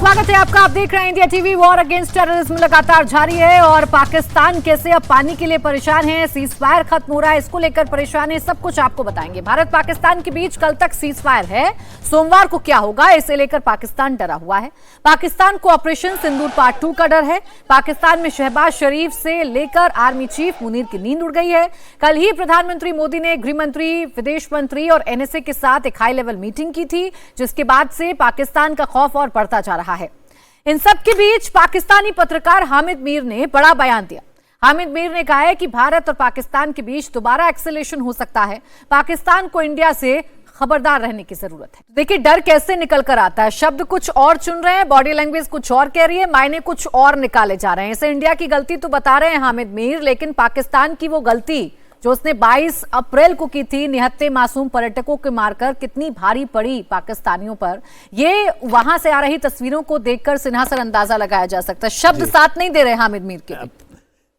स्वागत है आपका। आप देख रहे हैं India TV. War against terrorism लगातार जारी है और पाकिस्तान कैसे अब पानी के लिए परेशान है, सीज फायर खत्म हो रहा है, इसको लेकर परेशान है, सब कुछ आपको बताएंगे। भारत पाकिस्तान के बीच कल तक सीज फायर है, सोमवार को क्या होगा इसे लेकर पाकिस्तान डरा हुआ है। पाकिस्तान को ऑपरेशन सिंदूर पार्ट 2 का डर है। पाकिस्तान में शहबाज शरीफ से लेकर आर्मी चीफ मुनीर की नींद उड़ गई है। कल ही प्रधानमंत्री मोदी ने गृह मंत्री, विदेश मंत्री और एनएसए के साथ एक हाई लेवल मीटिंग की थी, जिसके बाद से पाकिस्तान का खौफ और बढ़ता जा रहा है। इन सब के बीच पाकिस्तानी पत्रकार हामिद मीर ने बड़ा बयान दिया। हामिद मीर ने कहा है कि भारत और पाकिस्तान के बीच दोबारा एक्सेलेरेशन हो सकता है। पाकिस्तान को इंडिया से खबरदार रहने की जरूरत है। देखिए डर कैसे निकल कर आता है, शब्द कुछ और चुन रहे हैं, बॉडी लैंग्वेज कुछ और कह रही है, मायने कुछ और निकाले जा रहे हैं। इसे इंडिया की गलती तो बता रहे हैं हामिद मीर, लेकिन पाकिस्तान की वो गलती जो उसने 22 अप्रैल को की थी, निहत्थे मासूम पर्यटकों के मारकर, कितनी भारी पड़ी पाकिस्तानियों पर, ये वहां से आ रही तस्वीरों को देखकर सिन्हासर अंदाजा लगाया जा सकता है। शब्द साथ नहीं दे रहे हामिद मीर के।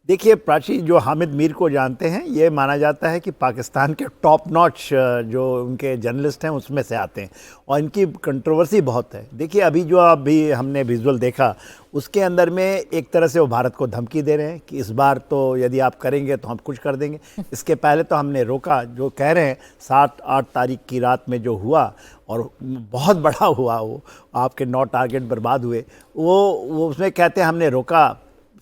देखिए प्राची, जो हामिद मीर को जानते हैं, ये माना जाता है कि पाकिस्तान के टॉप नॉच जो उनके जर्नलिस्ट हैं उसमें से आते हैं और इनकी कंट्रोवर्सी बहुत है। देखिए अभी हमने विजुअल देखा, उसके अंदर में एक तरह से वो भारत को धमकी दे रहे हैं कि इस बार तो यदि आप करेंगे तो हम कुछ कर देंगे। इसके पहले तो हमने रोका, जो कह रहे हैं 7-8 तारीख की रात में जो हुआ और बहुत बड़ा हुआ, वो आपके 9 टारगेट बर्बाद हुए, वो उसमें कहते हैं हमने रोका,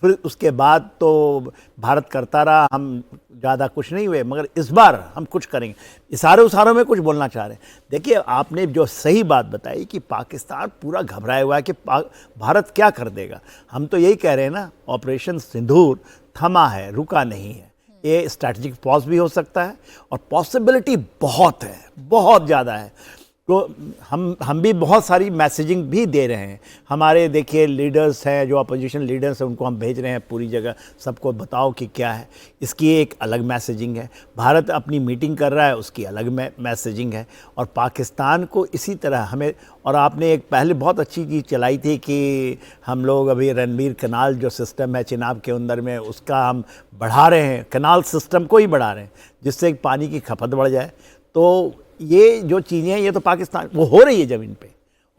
फिर उसके बाद तो भारत करता रहा, हम ज़्यादा कुछ नहीं हुए, मगर इस बार हम कुछ करेंगे। इशारों में कुछ बोलना चाह रहे हैं। देखिए आपने जो सही बात बताई कि पाकिस्तान पूरा घबराया हुआ है कि भारत क्या कर देगा। हम तो यही कह रहे हैं ना, ऑपरेशन सिंदूर थमा है, रुका नहीं है। ये स्ट्रैटेजिक पॉज भी हो सकता है और पॉसिबिलिटी बहुत है, बहुत ज़्यादा है। तो हम भी बहुत सारी मैसेजिंग भी दे रहे हैं। हमारे देखिए लीडर्स हैं, जो अपोजिशन लीडर्स हैं, उनको हम भेज रहे हैं पूरी जगह, सबको बताओ कि क्या है। इसकी एक अलग मैसेजिंग है। भारत अपनी मीटिंग कर रहा है, उसकी अलग मैसेजिंग है। और पाकिस्तान को इसी तरह हमें, और आपने एक पहले बहुत अच्छी चीज़ चलाई थी कि हम लोग अभी रणबीर कनाल जो सिस्टम है चिनाब के अंदर में, उसका हम बढ़ा रहे हैं, कनाल सिस्टम को ही बढ़ा रहे हैं, जिससे पानी की खपत बढ़ जाए। तो ये जो चीज़ें हैं, ये तो पाकिस्तान वो हो रही है ज़मीन पे।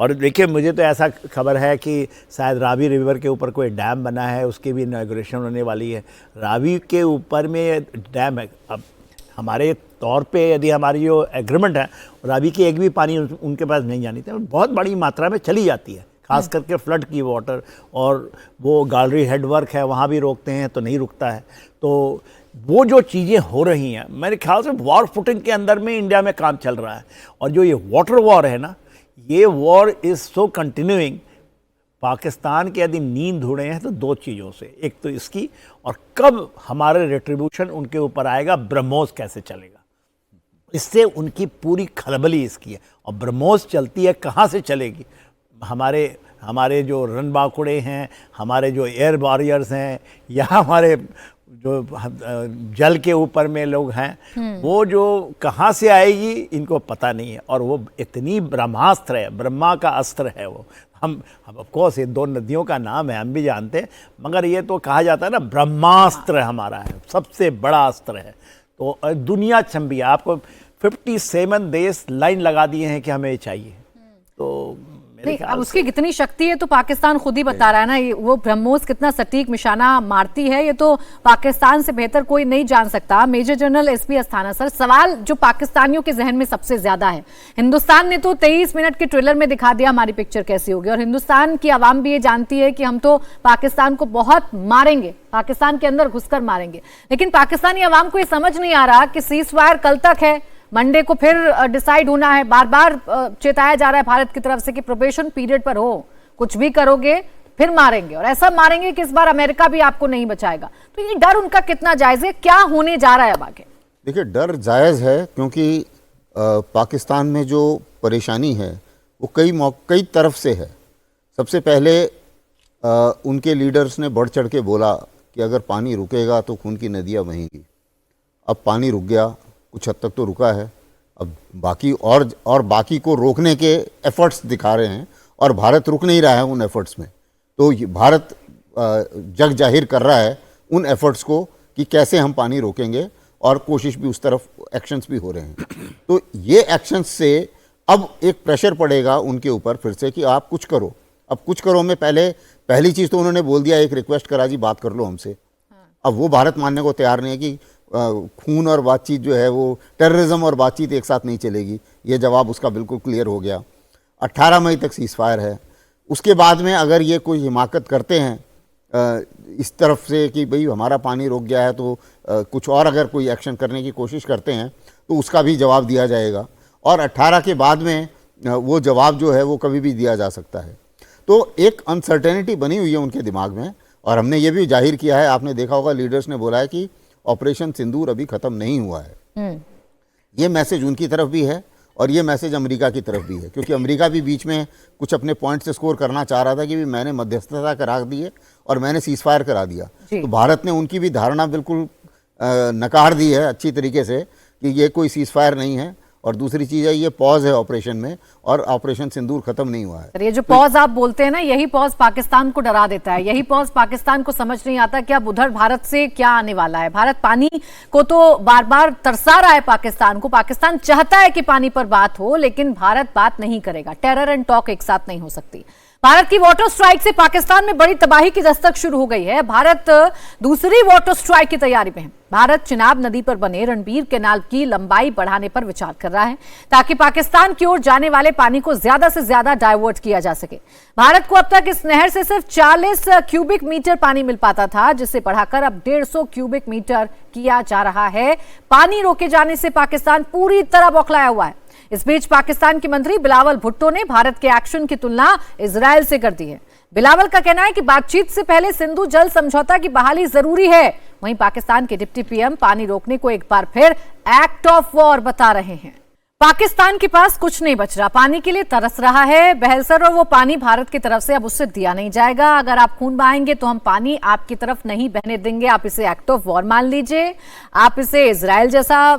और देखिए मुझे तो ऐसा खबर है कि शायद रावी रिवर के ऊपर कोई डैम बना है, उसकी भी इनॉग्रेशन होने वाली है। रावी के ऊपर में डैम है। अब हमारे तौर पे यदि हमारी जो एग्रीमेंट है, रावी की एक भी पानी उनके पास नहीं जानी थी, बहुत बड़ी मात्रा में चली जाती है, खास करके फ्लड की वाटर। और वो गैलरी हेडवर्क है, वहाँ भी रोकते हैं तो नहीं रुकता है। तो वो जो चीज़ें हो रही हैं, मेरे ख्याल से वॉर फुटिंग के अंदर में इंडिया में काम चल रहा है। और जो ये वाटर वॉर है ना, ये war is so continuing. Pakistan के यदि नींद उड़े हैं तो 2 चीज़ों से, एक तो इसकी, और कब हमारे रिट्रीब्यूशन उनके ऊपर आएगा, ब्रह्मोस कैसे चलेगा, इससे उनकी पूरी खलबली इसकी है। और ब्रह्मोस चलती है, कहाँ से चलेगी? हमारे जो रणबांकुड़े हैं, हमारे जो एयर वॉरियर्स हैं, या हमारे जो जल के ऊपर में लोग हैं, वो जो कहाँ से आएगी इनको पता नहीं है। और वो इतनी ब्रह्मास्त्र है, ब्रह्मा का अस्त्र है वो। हम ऑफ कोर्स ये 2 नदियों का नाम है, हम भी जानते हैं, मगर ये तो कहा जाता है ना, ब्रह्मास्त्र हमारा है, सबसे बड़ा अस्त्र है। तो दुनिया छंबी है। आपको 57 देश लाइन लगा दिए हैं कि हमें ये चाहिए। तो नहीं, अब उसकी कितनी शक्ति है तो पाकिस्तान खुद ही बता रहा है ना। वो ब्रह्मोस कितना सटीक निशाना मारती है, ये तो पाकिस्तान से बेहतर कोई नहीं जान सकता। Major general SP Asthana sir, सवाल जो पाकिस्तानियों के जहन में सबसे ज्यादा है, हिंदुस्तान ने तो 23 मिनट के ट्रेलर में दिखा दिया हमारी पिक्चर कैसी होगी, और हिंदुस्तान की आवाम भी ये जानती है कि हम तो पाकिस्तान को बहुत मारेंगे, पाकिस्तान के अंदर घुसकर मारेंगे। लेकिन पाकिस्तानी आवाम को ये समझ नहीं आ रहा कि सीज फायर कल तक है, मंडे को फिर डिसाइड होना है। बार बार चेताया जा रहा है भारत की तरफ से कि प्रोबेशन पीरियड पर हो, कुछ भी करोगे फिर मारेंगे, और ऐसा मारेंगे कि इस बार अमेरिका भी आपको नहीं बचाएगा। तो ये डर उनका कितना जायज है, क्या होने जा रहा है अब आगे? देखिए डर जायज़ है, क्योंकि पाकिस्तान में जो परेशानी है वो कई तरफ से है। सबसे पहले उनके लीडर्स ने बढ़ चढ़ के बोला कि अगर पानी रुकेगा तो खून की नदियाँ बहेंगी। अब पानी रुक गया, कुछ हद तक तो रुका है, अब बाकी और बाकी को रोकने के एफर्ट्स दिखा रहे हैं, और भारत रुक नहीं रहा है उन एफर्ट्स में। तो भारत जग जाहिर कर रहा है उन एफर्ट्स को कि कैसे हम पानी रोकेंगे, और कोशिश भी उस तरफ, एक्शंस भी हो रहे हैं। तो ये एक्शंस से अब एक प्रेशर पड़ेगा उनके ऊपर फिर से कि आप कुछ करो। अब कुछ करो में पहली चीज़ तो उन्होंने बोल दिया, एक रिक्वेस्ट करा जी बात कर लो हमसे। अब वो भारत मानने को तैयार नहीं है कि खून और बातचीत जो है वो टेररिज्म और बातचीत एक साथ नहीं चलेगी। ये जवाब उसका बिल्कुल क्लियर हो गया। 18 मई तक सीज़ फायर है। उसके बाद में अगर ये कोई हिमाकत करते हैं इस तरफ से कि भाई हमारा पानी रुक गया है, तो कुछ और अगर कोई एक्शन करने की कोशिश करते हैं तो उसका भी जवाब दिया जाएगा। और 18 के बाद में वो जवाब जो है वो कभी भी दिया जा सकता है। तो एक अनसर्टेनिटी बनी हुई है उनके दिमाग में। और हमने ये भी जाहिर किया है, आपने देखा होगा लीडर्स ने बोला है कि ऑपरेशन सिंदूर अभी ख़त्म नहीं हुआ है। ये मैसेज उनकी तरफ भी है और ये मैसेज अमेरिका की तरफ भी है, क्योंकि अमेरिका भी बीच में कुछ अपने पॉइंट से स्कोर करना चाह रहा था कि भी मैंने मध्यस्थता करा दी है और मैंने सीज फायर करा दिया। तो भारत ने उनकी भी धारणा बिल्कुल नकार दी है अच्छी तरीके से कि ये कोई सीज फायर नहीं है। और दूसरी चीज़ है, ये पॉज है ऑपरेशन में और ऑपरेशन सिंदूर खत्म नहीं हुआ है। ये जो पॉज आप बोलते हैं ना, यही पॉज पाकिस्तान को डरा देता है। यही पॉज पाकिस्तान को समझ नहीं आता कि अब उधर भारत से क्या आने वाला है। भारत पानी को तो बार बार तरसा रहा है पाकिस्तान को। पाकिस्तान चाहता है कि पानी पर बात हो, लेकिन भारत बात नहीं करेगा। टेरर एंड टॉक एक साथ नहीं हो सकती। भारत की वाटर स्ट्राइक से पाकिस्तान में बड़ी तबाही की दस्तक शुरू हो गई है। भारत दूसरी वाटर स्ट्राइक की तैयारी में है। भारत चिनाब नदी पर बने रणबीर कैनाल की लंबाई बढ़ाने पर विचार कर रहा है, ताकि पाकिस्तान की ओर जाने वाले पानी को ज्यादा से ज्यादा डाइवर्ट किया जा सके। भारत को अब तक इस नहर से सिर्फ 40 क्यूबिक मीटर पानी मिल पाता था, जिसे बढ़ाकर अब 150 क्यूबिक मीटर किया जा रहा है। पानी रोके जाने से पाकिस्तान पूरी तरह बौखलाया हुआ है। इस बीच पाकिस्तान के मंत्री बिलावल भुट्टो ने भारत के एक्शन की तुलना इजरायल से कर दी है। बिलावल का कहना है कि बातचीत से पहले सिंधु जल समझौता की बहाली जरूरी है। वहीं पाकिस्तान के डिप्टी पीएम पानी रोकने को एक बार फिर एक्ट ऑफ वॉर बता रहे हैं। पाकिस्तान के पास कुछ नहीं बच रहा, पानी के लिए तरस रहा है बहलसर, और वो पानी भारत की तरफ से अब उससे दिया नहीं जाएगा। अगर आप खून बहाएंगे तो हम पानी आपकी तरफ नहीं बहने देंगे। आप इसे एक्ट ऑफ वॉर मान लीजिए, आप इसे इजराइल जैसा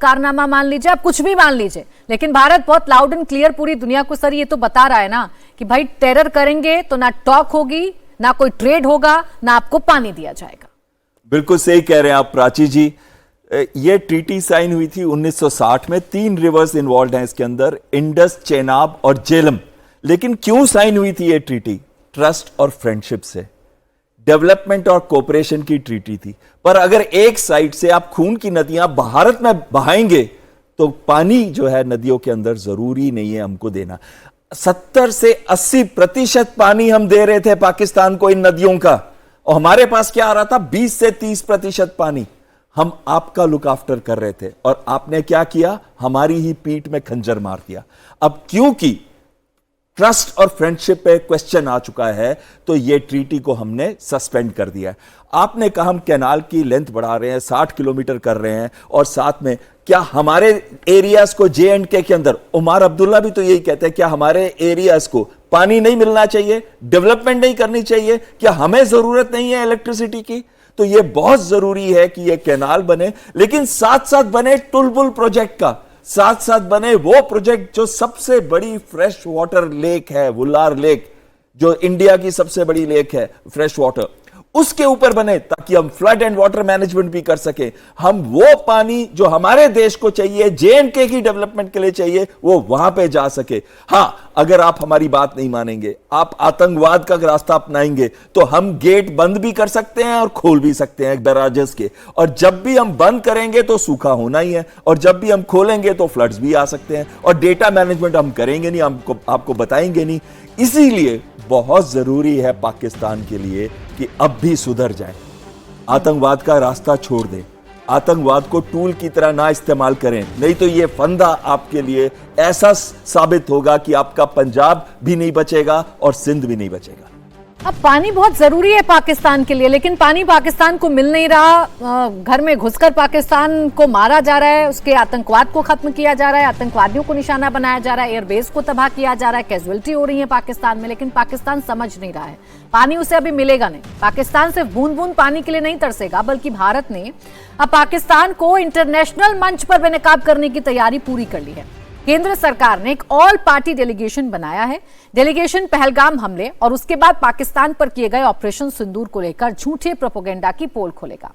कारनामा मान लीजिए, आप कुछ भी मान लीजिए, लेकिन भारत बहुत लाउड एंड क्लियर पूरी दुनिया को सर ये तो बता रहा है ना कि भाई टेरर करेंगे तो ना टॉक होगी, ना कोई ट्रेड होगा, ना आपको पानी दिया जाएगा। बिल्कुल सही कह रहे हैं आप प्राची जी। ये ट्रीटी साइन हुई थी 1960 में। 3 रिवर्स इन्वॉल्व हैं इसके अंदर, इंडस, चेनाब और झेलम। लेकिन क्यों साइन हुई थी ये ट्रीटी? ट्रस्ट और फ्रेंडशिप से, डेवलपमेंट और कोऑपरेशन की ट्रीटी थी। पर अगर एक साइड से आप खून की नदियां भारत में बहाएंगे तो पानी जो है नदियों के अंदर जरूरी नहीं है हमको देना। 70 से 80% पानी हम दे रहे थे पाकिस्तान को इन नदियों का, और हमारे पास क्या आ रहा था? 20 से 30% पानी हम आपका लुक आफ्टर कर रहे थे। और आपने क्या किया? हमारी ही पीठ में खंजर मार दिया। अब क्योंकि ट्रस्ट और फ्रेंडशिप पे क्वेश्चन आ चुका है, तो ये ट्रीटी को हमने सस्पेंड कर दिया है। आपने कहा हम कैनाल की लेंथ बढ़ा रहे हैं, 60 किलोमीटर कर रहे हैं, और साथ में क्या हमारे एरियाज को J&K के अंदर, उमर अब्दुल्ला भी तो यही कहते हैं, क्या हमारे एरियाज को पानी नहीं मिलना चाहिए, डेवलपमेंट नहीं करनी चाहिए? क्या हमें जरूरत नहीं है इलेक्ट्रिसिटी की? तो ये बहुत जरूरी है कि ये कैनाल बने, लेकिन साथ साथ बने टुलबुल प्रोजेक्ट का, साथ साथ बने वो प्रोजेक्ट जो सबसे बड़ी फ्रेश वाटर लेक है, वुलार लेक, जो इंडिया की सबसे बड़ी लेक है फ्रेश वाटर, उसके ऊपर बने, ताकि हम फ्लड एंड वाटर मैनेजमेंट भी कर सके। हम वो पानी जो हमारे देश को चाहिए, J&K की डेवलपमेंट के लिए चाहिए, वो वहां पे जा सके। हां, अगर आप हमारी बात नहीं मानेंगे, आप आतंकवाद का रास्ता अपनाएंगे, तो हम गेट बंद भी कर सकते हैं और खोल भी सकते हैं बैराजेस के। और जब भी हम बंद करेंगे तो सूखा होना ही है, और जब भी हम खोलेंगे तो फ्लड्स भी आ सकते हैं, और डेटा मैनेजमेंट हम करेंगे नहीं, आपको बताएंगे नहीं। इसीलिए बहुत जरूरी है पाकिस्तान के लिए कि अब भी सुधर जाए, आतंकवाद का रास्ता छोड़ दें, आतंकवाद को टूल की तरह ना इस्तेमाल करें। नहीं तो ये फंदा आपके लिए ऐसा साबित होगा कि आपका पंजाब भी नहीं बचेगा और सिंध भी नहीं बचेगा। अब पानी बहुत जरूरी है पाकिस्तान के लिए, लेकिन पानी पाकिस्तान को मिल नहीं रहा। घर में घुसकर पाकिस्तान को मारा जा रहा है, उसके आतंकवाद को खत्म किया जा रहा है, आतंकवादियों को निशाना बनाया जा रहा है, एयरबेस को तबाह किया जा रहा है, कैजुअलिटी हो रही है पाकिस्तान में, लेकिन पाकिस्तान समझ नहीं रहा है। पानी उसे अभी मिलेगा नहीं। पाकिस्तान सिर्फ बूंद बूंद पानी के लिए नहीं तरसेगा, बल्कि भारत ने अब पाकिस्तान को इंटरनेशनल मंच पर बेनकाब करने की तैयारी पूरी कर ली है। केंद्र सरकार ने एक ऑल पार्टी डेलीगेशन बनाया है। डेलीगेशन पहलगाम हमले और उसके बाद पाकिस्तान पर किए गए ऑपरेशन सिंदूर को लेकर झूठे प्रोपेगेंडा की पोल खोलेगा।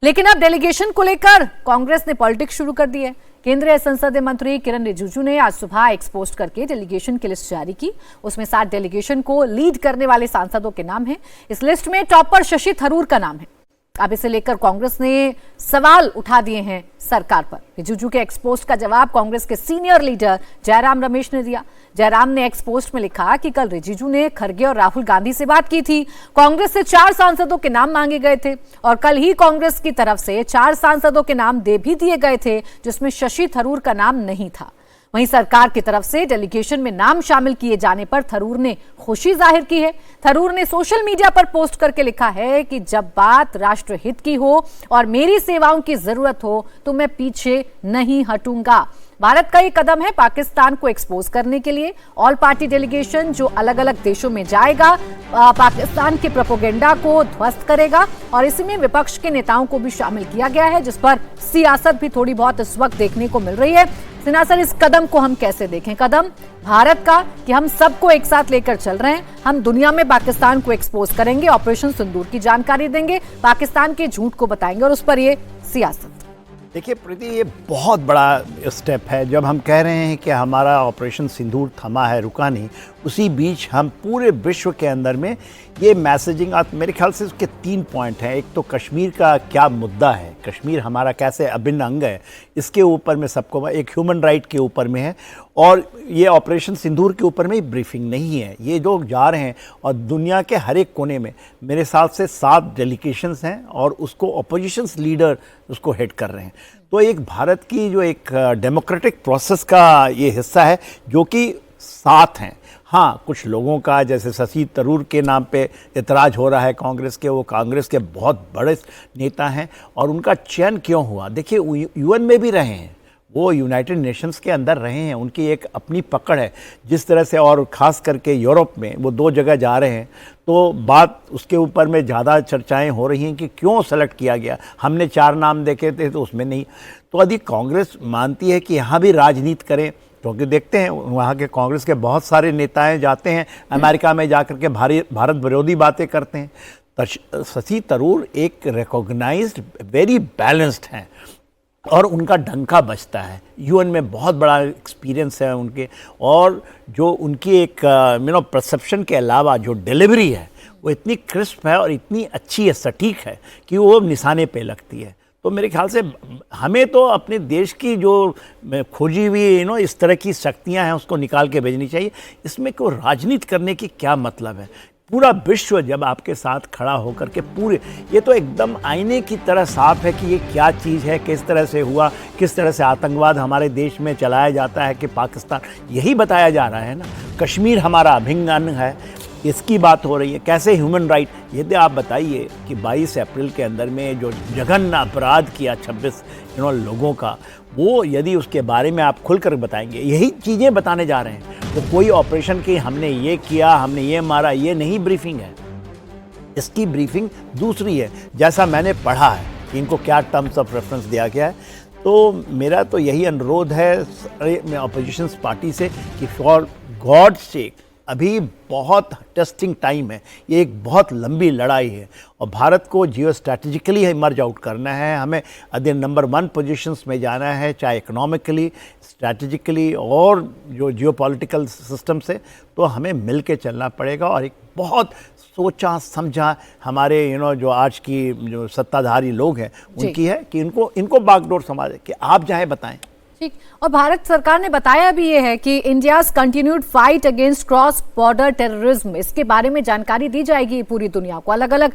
लेकिन अब डेलीगेशन को लेकर कांग्रेस ने पॉलिटिक्स शुरू कर दी है। केंद्रीय संसदीय मंत्री किरण रिजिजू ने आज सुबह एक्स पोस्ट करके डेलीगेशन की लिस्ट जारी की। उसमें 7 डेलीगेशन को लीड करने वाले सांसदों के नाम हैं। इस लिस्ट में टॉप पर शशि थरूर का नाम है। अब इसे लेकर कांग्रेस ने सवाल उठा दिए हैं सरकार पर। रिजिजू के एक्स पोस्ट का जवाब कांग्रेस के सीनियर लीडर जयराम रमेश ने दिया। जयराम ने एक्स पोस्ट में लिखा कि कल रिजिजू ने खड़गे और राहुल गांधी से बात की थी। कांग्रेस से 4 सांसदों के नाम मांगे गए थे और कल ही कांग्रेस की तरफ से 4 सांसदों के नाम दे भी दिए गए थे, जिसमें शशि थरूर का नाम नहीं था। वहीं सरकार की तरफ से डेलीगेशन में नाम शामिल किए जाने पर थरूर ने खुशी जाहिर की है। थरूर ने सोशल मीडिया पर पोस्ट करके लिखा है कि जब बात राष्ट्रहित की हो और मेरी सेवाओं की जरूरत हो तो मैं पीछे नहीं हटूंगा। भारत का ये कदम है पाकिस्तान को एक्सपोज करने के लिए। ऑल पार्टी डेलीगेशन जो अलग अलग देशों में जाएगा पाकिस्तान के प्रोपेगेंडा को ध्वस्त करेगा और इसी में विपक्ष के नेताओं को भी शामिल किया गया है, जिस पर सियासत भी थोड़ी बहुत इस वक्त देखने को मिल रही है। सिन्हा सर, इस कदम को हम कैसे देखें? कदम भारत का कि हम सबको एक साथ लेकर चल रहे हैं, हम दुनिया में पाकिस्तान को एक्सपोज करेंगे, ऑपरेशन सिंदूर की जानकारी देंगे, पाकिस्तान के झूठ को बताएंगे और उस पर ये सियासत। देखिए प्रीति, ये बहुत बड़ा स्टेप है। जब हम कह रहे हैं कि हमारा ऑपरेशन सिंदूर थमा है, रुका नहीं, उसी बीच हम पूरे विश्व के अंदर में ये मैसेजिंग, मेरे ख्याल से उसके 3 पॉइंट हैं। एक तो कश्मीर का क्या मुद्दा है, कश्मीर हमारा कैसे अभिन्न अंग है, इसके ऊपर में सबको, एक ह्यूमन राइट के ऊपर में है, और ये ऑपरेशन सिंदूर के ऊपर में ब्रीफिंग नहीं है। ये लोग जा रहे हैं और दुनिया के हर एक कोने में मेरे हिसाब से 7 डेलीगेशंस हैं और उसको अपोजिशंस लीडर उसको हेड कर रहे हैं। तो एक भारत की जो एक डेमोक्रेटिक प्रोसेस का ये हिस्सा है जो कि साथ हैं। हाँ, कुछ लोगों का जैसे शशि थरूर के नाम पे इतराज़ हो रहा है कांग्रेस के, वो कांग्रेस के बहुत बड़े नेता हैं और उनका चयन क्यों हुआ? देखिए, यूएन में भी रहे हैं, वो यूनाइटेड नेशंस के अंदर रहे हैं, उनकी एक अपनी पकड़ है जिस तरह से, और ख़ास करके यूरोप में वो 2 जगह जा रहे हैं, तो बात उसके ऊपर में ज़्यादा चर्चाएं हो रही हैं कि क्यों सेलेक्ट किया गया। हमने 4 नाम देखे थे तो उसमें नहीं। तो यदि कांग्रेस मानती है कि यहाँ भी राजनीति करें, क्योंकि देखते हैं वहाँ के कांग्रेस के बहुत सारे नेताएं जाते हैं अमेरिका में जाकर के भारत विरोधी बातें करते हैं। शशि थरूर एक रिकॉग्नाइज्ड वेरी बैलेंस्ड हैं और उनका डंका बजता है। यूएन में बहुत बड़ा एक्सपीरियंस है उनके, और जो उनकी एक परसेप्शन के अलावा जो डिलीवरी है वो इतनी क्रिस्प है और इतनी अच्छी है, सटीक है कि वो निशाने पे लगती है। तो मेरे ख्याल से हमें तो अपने देश की जो खोजी हुई इस तरह की शक्तियां हैं उसको निकाल के भेजनी चाहिए। इसमें कोई राजनीति करने की क्या मतलब है? पूरा विश्व जब आपके साथ खड़ा होकर के पूरे, ये तो एकदम आईने की तरह साफ है कि ये क्या चीज़ है, किस तरह से हुआ, किस तरह से आतंकवाद हमारे देश में चलाया जाता है कि पाकिस्तान, यही बताया जा रहा है ना। कश्मीर हमारा अभिन्न अंग है, इसकी बात हो रही है। कैसे ह्यूमन राइट, यदि आप बताइए कि 22 अप्रैल के अंदर में जो जघन्य अपराध किया 26 लोगों का, वो यदि उसके बारे में आप खुलकर बताएंगे, यही चीज़ें बताने जा रहे हैं। तो कोई ऑपरेशन की हमने ये किया, हमने ये मारा, ये नहीं ब्रीफिंग है। इसकी ब्रीफिंग दूसरी है, जैसा मैंने पढ़ा है कि इनको क्या टर्म्स ऑफ रेफरेंस दिया गया है। तो मेरा तो यही अनुरोध है अपोजिशन पार्टी से कि फॉर गॉड सेक, अभी बहुत टेस्टिंग टाइम है, ये एक बहुत लंबी लड़ाई है और भारत को जियो स्ट्रैटेजिकली इमर्ज आउट करना है। हमें नंबर 1 पोजीशंस में जाना है, चाहे इकोनॉमिकली, स्ट्रैटेजिकली और जो जियोपॉलिटिकल सिस्टम से, तो हमें मिल के चलना पड़ेगा। और एक बहुत सोचा समझा हमारे जो आज की जो सत्ताधारी लोग हैं उनकी है कि इनको बागडोर समाज कि आप चाहे बताएं। ठीक, और भारत सरकार ने बताया भी ये है कि India's continued fight against cross border terrorism, इसके बारे में जानकारी दी जाएगी पूरी दुनिया को। अलग अलग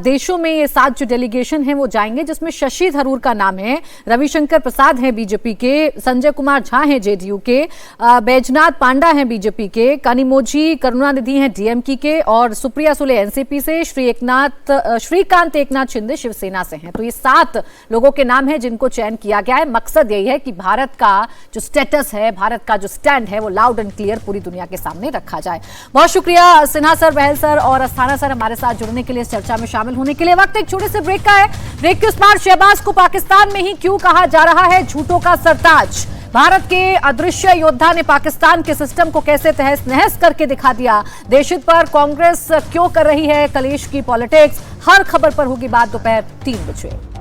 देशों में ये 7 जो डेलीगेशन हैं वो जाएंगे, जिसमें शशि थरूर का नाम है, रविशंकर प्रसाद हैं बीजेपी के, संजय कुमार झा हैं जेडीयू के, बैजनाथ पांडा हैं बीजेपी के, कनिमोझी करुणानिधि हैं डीएमके के, और सुप्रिया सुले एनसीपी से, श्रीकांत एकनाथ शिंदे शिवसेना से हैं। तो ये 7 लोगों के नाम हैं जिनको चयन किया गया है। मकसद यही है कि भारत का जो स्टेटस है, भारत का जो स्टैंड है, वो लाउड एंड क्लियर पूरी दुनिया के सामने रखा जाए। बहुत शुक्रिया सिन्हा सर, बहल सर और अस्थाना सर हमारे साथ जुड़ने के लिए, इस चर्चा में शामिल होने के लिए। वक्त एक छोटे से ब्रेक का है। ब्रेक के उस पार शहबाज को पाकिस्तान में ही क्यों कहा जा रहा है झूठों का सरताज? भारत के अदृश्य योद्धा ने पाकिस्तान के सिस्टम को कैसे तहस नहस करके दिखा दिया? देशहित पर कांग्रेस क्यों कर रही है कलेश की पॉलिटिक्स? हर खबर पर होगी बात दोपहर 3 बजे।